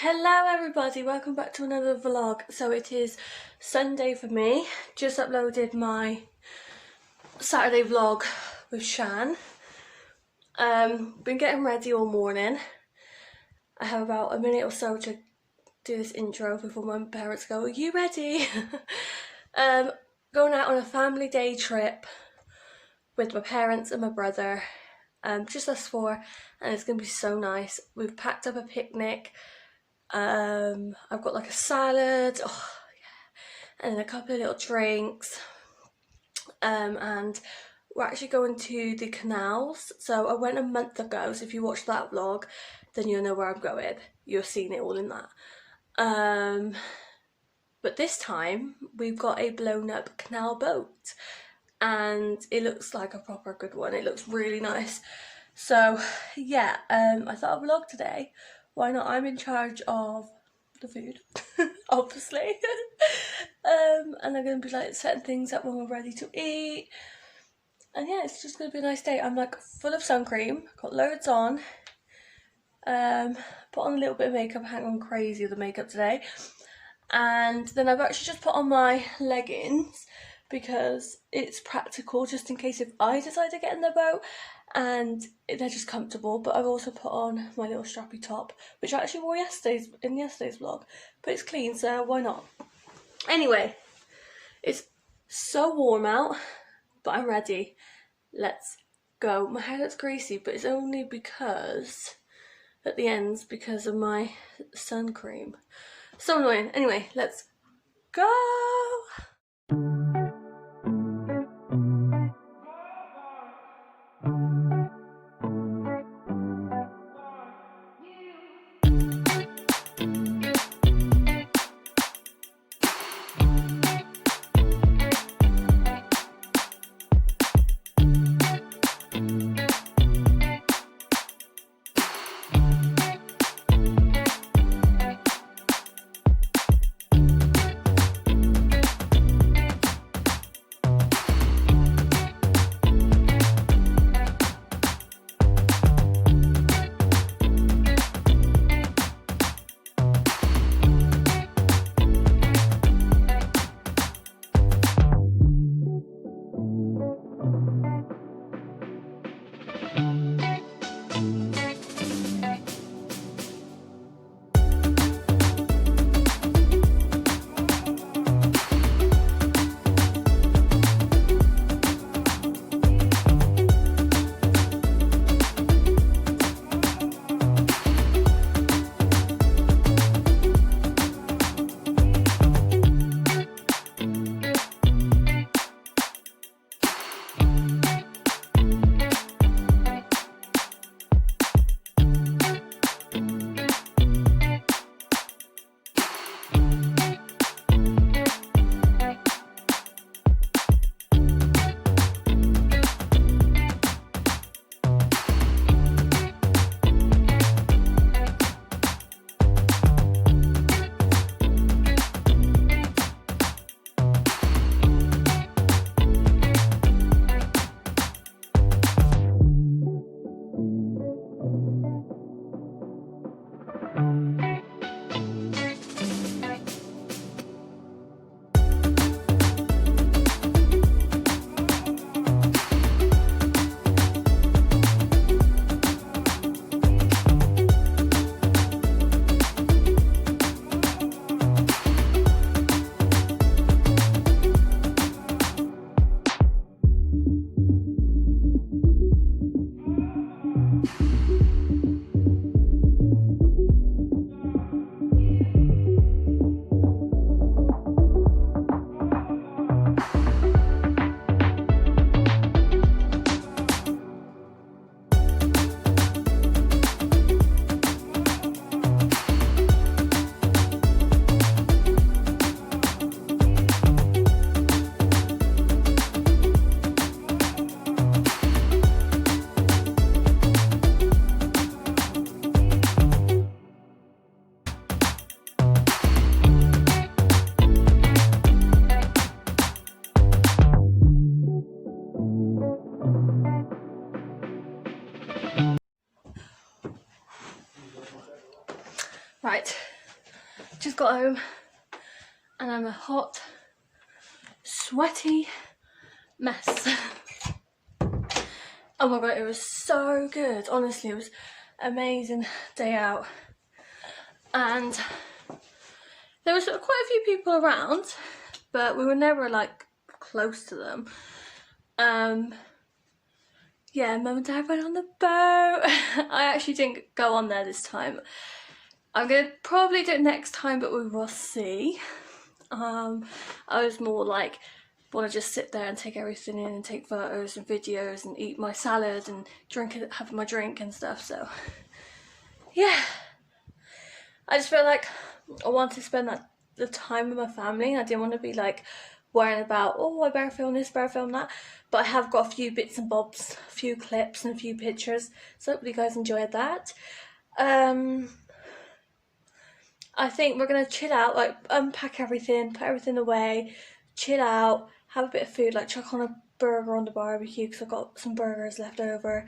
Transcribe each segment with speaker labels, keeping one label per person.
Speaker 1: Hello everybody, welcome back to another vlog. So it is Sunday for me. Just uploaded my Saturday vlog with Shan. Been getting ready all morning. I have about a minute or so to do this intro before my parents go, "Are you ready?" Going out on a family day trip with my parents and my brother. Just us four, and it's gonna be so nice. We've packed up a picnic. I've got like a salad, and then a couple of little drinks, and we're actually going to the canals. So I went a month ago, so if you watch that vlog then you'll know where I'm going. You've seen it all in that. But this time we've got a blown up canal boat and it looks like a proper good one. It looks really nice. So yeah, I thought I'd vlog today. Why not? I'm in charge of the food, obviously. And I'm going to be like setting things up when we're ready to eat. And yeah, it's just going to be a nice day. I'm like full of sun cream, got loads on. Put on a little bit of makeup, I haven't gone crazy with the makeup today. And then I've actually just put on my leggings because it's practical just in case if I decide to get in the boat, and they're just comfortable. But I've also put on my little strappy top, which I actually wore in yesterday's vlog, but it's clean, so why not? Anyway, it's so warm out, but I'm ready. Let's go. My hair looks greasy, but it's only because at the ends because of my sun cream. So annoying. Anyway, let's go. Right, Just got home and I'm a hot, sweaty mess. Oh my god, it was so good. Honestly, it was an amazing day out. And there was quite a few people around, but we were never like close to them. Yeah, Mum and Dad went on the boat. I actually didn't go on there this time. I'm gonna probably do it next time, but we will see. I was more like, want to just sit there and take everything in and take photos and videos and eat my salad and have my drink and stuff. So yeah, I just feel like I want to spend the time with my family, and I didn't want to be like worrying about, oh, I better film this, better film that. But I have got a few bits and bobs, a few clips and a few pictures, so hopefully you guys enjoyed that. I think we're gonna chill out, like unpack everything, put everything away, chill out, have a bit of food, like chuck on a burger on the barbecue because I've got some burgers left over,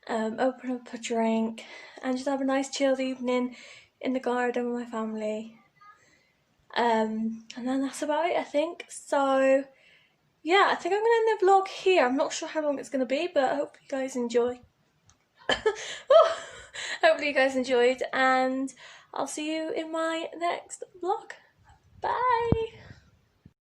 Speaker 1: open up a drink and just have a nice chilled evening in the garden with my family. And then that's about it, I think. So yeah, I think I'm gonna end the vlog here. I'm not sure how long it's gonna be, but I hope you guys enjoy. Hopefully you guys enjoyed, and I'll see you in my next vlog. Bye!